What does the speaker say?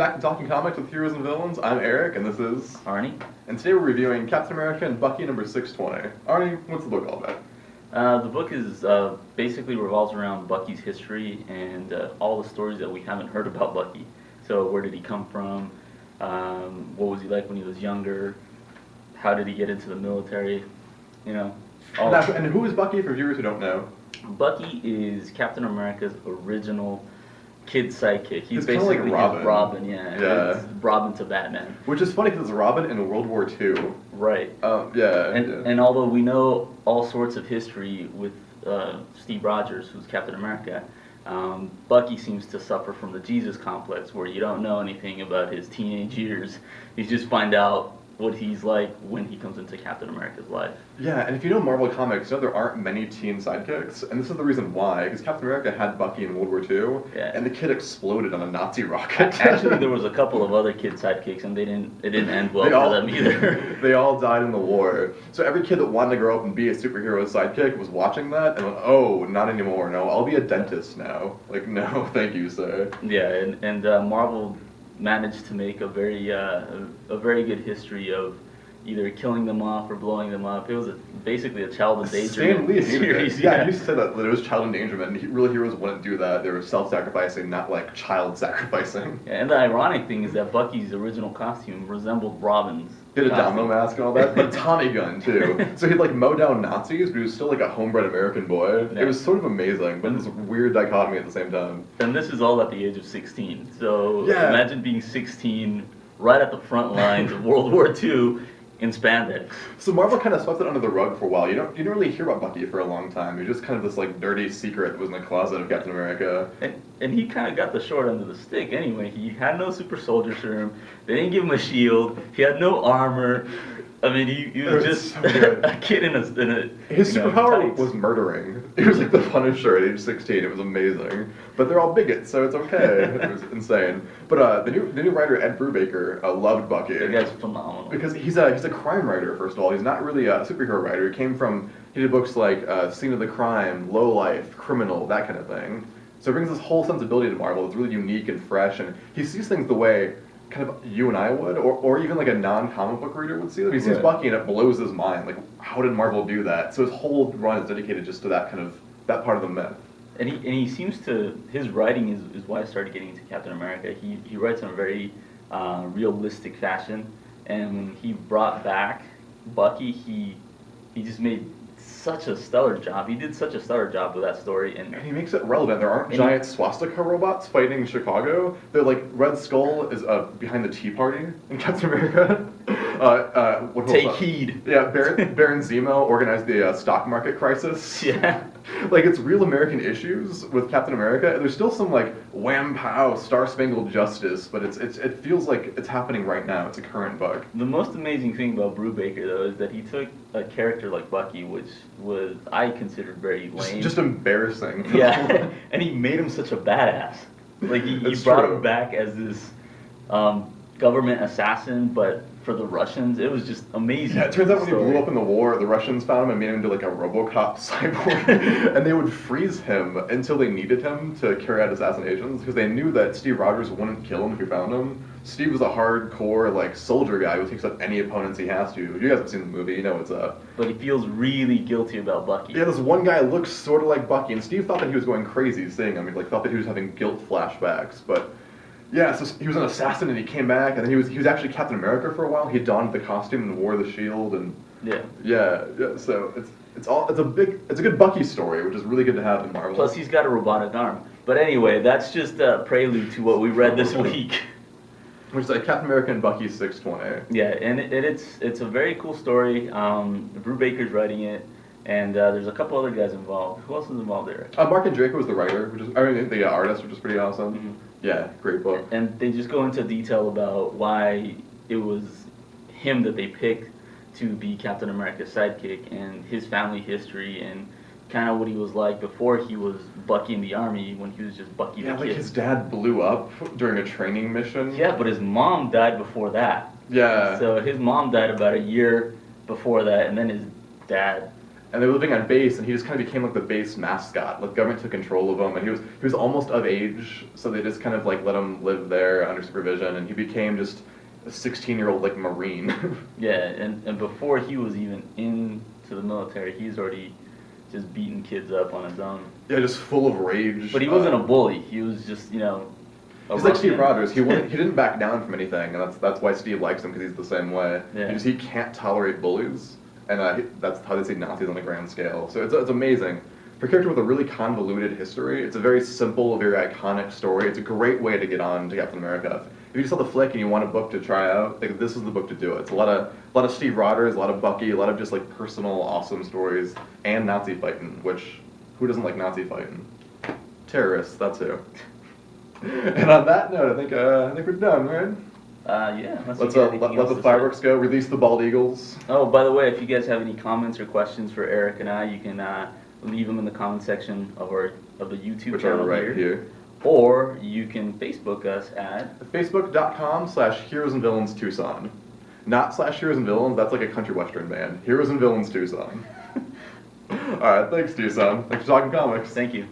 back to Talking Comics with Heroes and Villains. I'm Eric, and this is Arnie. And today we're reviewing Captain America and Bucky number 620. Arnie, what's the book all about? The book is basically revolves around Bucky's history and all the stories that we haven't heard about Bucky. So where did he come from? What was he like when he was younger? How did he get into the military? You know. And who is Bucky for viewers who don't know? Bucky is Captain America's original kid sidekick. He's kinda basically like Robin. his Robin, yeah. It's Robin to Batman. Which is funny because it's Robin in World War II. Right. And although we know all sorts of history with Steve Rogers, who's Captain America, Bucky seems to suffer from the Jesus complex, where you don't know anything about his teenage years. You just find out what he's like when he comes into Captain America's life. Yeah, and if you know Marvel Comics, you know there aren't many teen sidekicks, and this is the reason why, because Captain America had Bucky in World War II, and the kid exploded on a Nazi rocket. Actually, there was a couple of other kid sidekicks, and it didn't end well for them either. They all died in the war. So every kid that wanted to grow up and be a superhero sidekick was watching that, and went, oh, not anymore, no, I'll be a dentist now. Like, no, thank you, sir. Yeah, and Marvel managed to make a very good history of either killing them off or blowing them up. It was basically a child endangerment series. Yeah, he used to say that it was child endangerment, and real heroes wouldn't do that. They were self-sacrificing, not like child sacrificing. Yeah, and the ironic thing is that Bucky's original costume resembled Robin's. He had a domino mask and all that, but a Tommy gun too. So he'd like mow down Nazis, but he was still like a homebred American boy. Yeah. It was sort of amazing, but it was a weird dichotomy at the same time. And this is all at the age of 16. So imagine being 16 right at the front lines of World War II in spandex. So Marvel kind of swept it under the rug for a while. You didn't really hear about Bucky for a long time. He was just kind of this like dirty secret that was in the closet of Captain America. And he kind of got the short end of the stick anyway. He had no super soldier serum. They didn't give him a shield. He had no armor. I mean, he was just so a kid in a His superpower was murdering. He was like the Punisher at age 16. It was amazing. But they're all bigots, so it's okay. It was insane. But the new writer, Ed Brubaker, loved Bucky. The guy's phenomenal. Because he's a crime writer, first of all. He's not really a superhero writer. He did books like Scene of the Crime, Low Life, Criminal, that kind of thing. So it brings this whole sensibility to Marvel. It's really unique and fresh, and he sees things the way kind of you and I would, or even like a non-comic book reader would see them. He sees Bucky and it blows his mind. Like, how did Marvel do that? So his whole run is dedicated just to that part of the myth. And he seems to, his writing is why I started getting into Captain America. He writes in a very realistic fashion, and when he brought back Bucky, he just made such a stellar job. He did such a stellar job with that story, and he makes it relevant. There aren't giant swastika robots fighting Chicago. They're like Red Skull is behind the Tea Party in Captain America. Take heed. Yeah, Baron Zemo organized the stock market crisis. Yeah. Like, it's real American issues with Captain America. There's still some like wham pow Star Spangled Justice, but it feels like it's happening right now. It's a current book. The most amazing thing about Brubaker though is that he took a character like Bucky, which was I considered very lame, just embarrassing. Yeah, and he made him such a badass. Like he brought him back as this government assassin, but for the Russians, it was just amazing. Yeah, it turns out when he blew up in the war, the Russians found him and made him into like a RoboCop cyborg, and they would freeze him until they needed him to carry out assassinations, because they knew that Steve Rogers wouldn't kill him if he found him. Steve was a hardcore like soldier guy who takes up any opponents he has to. You guys have seen the movie, you know what's up. But he feels really guilty about Bucky. Yeah, this one guy looks sort of like Bucky, and Steve thought that he was going crazy seeing him. He thought that he was having guilt flashbacks, but. Yeah, so he was an assassin and he came back, and then he was actually Captain America for a while. He donned the costume and wore the shield, and yeah. So it's a good Bucky story, which is really good to have in Marvel. Plus he's got a robotic arm. But anyway, that's just a prelude to what we read this week. Which is like Captain America and Bucky 620. Yeah, and it's a very cool story. Brubaker's writing it. And there's a couple other guys involved. Who else is involved there? Mark and Draco was the writer, the artist, which is pretty awesome. Mm-hmm. Yeah, great book. And they just go into detail about why it was him that they picked to be Captain America's sidekick, and his family history, and kind of what he was like before he was Bucky in the army, when he was just Bucky the kid. Like his dad blew up during a training mission. Yeah, but his mom died before that. Yeah. So his mom died about a year before that, and then his dad and they were living on base, and he just kind of became like the base mascot. Like government took control of him, and he was almost of age, so they just kind of like let him live there under supervision, and he became just a 16-year-old like Marine. Yeah, and before he was even into the military, he's already just beating kids up on his own. Yeah, just full of rage. But he wasn't a bully. He was just, you know, he's like Steve Rogers. He didn't back down from anything, and that's why Steve likes him, because he's the same way. Yeah. He can't tolerate bullies, and that's how they see Nazis on a grand scale. So it's amazing. For a character with a really convoluted history, it's a very simple, very iconic story. It's a great way to get on to Captain America. If you just saw the flick and you want a book to try out, like, this is the book to do it. It's a lot of Steve Rogers, a lot of Bucky, a lot of just like personal, awesome stories, and Nazi fighting. Which, who doesn't like Nazi fighting? Terrorists, that's who. And on that note, I think we're done, right? Yeah. Let's let the fireworks go. Release the bald eagles. Oh, by the way, if you guys have any comments or questions for Eric and I, you can leave them in the comment section of the YouTube channel right here. Or you can Facebook us at Facebook.com/Heroes and Villains Tucson. Not /Heroes and Villains, that's like a country western band. Heroes and Villains Tucson. Alright, thanks Tucson. Thanks for talking comics. Thank you.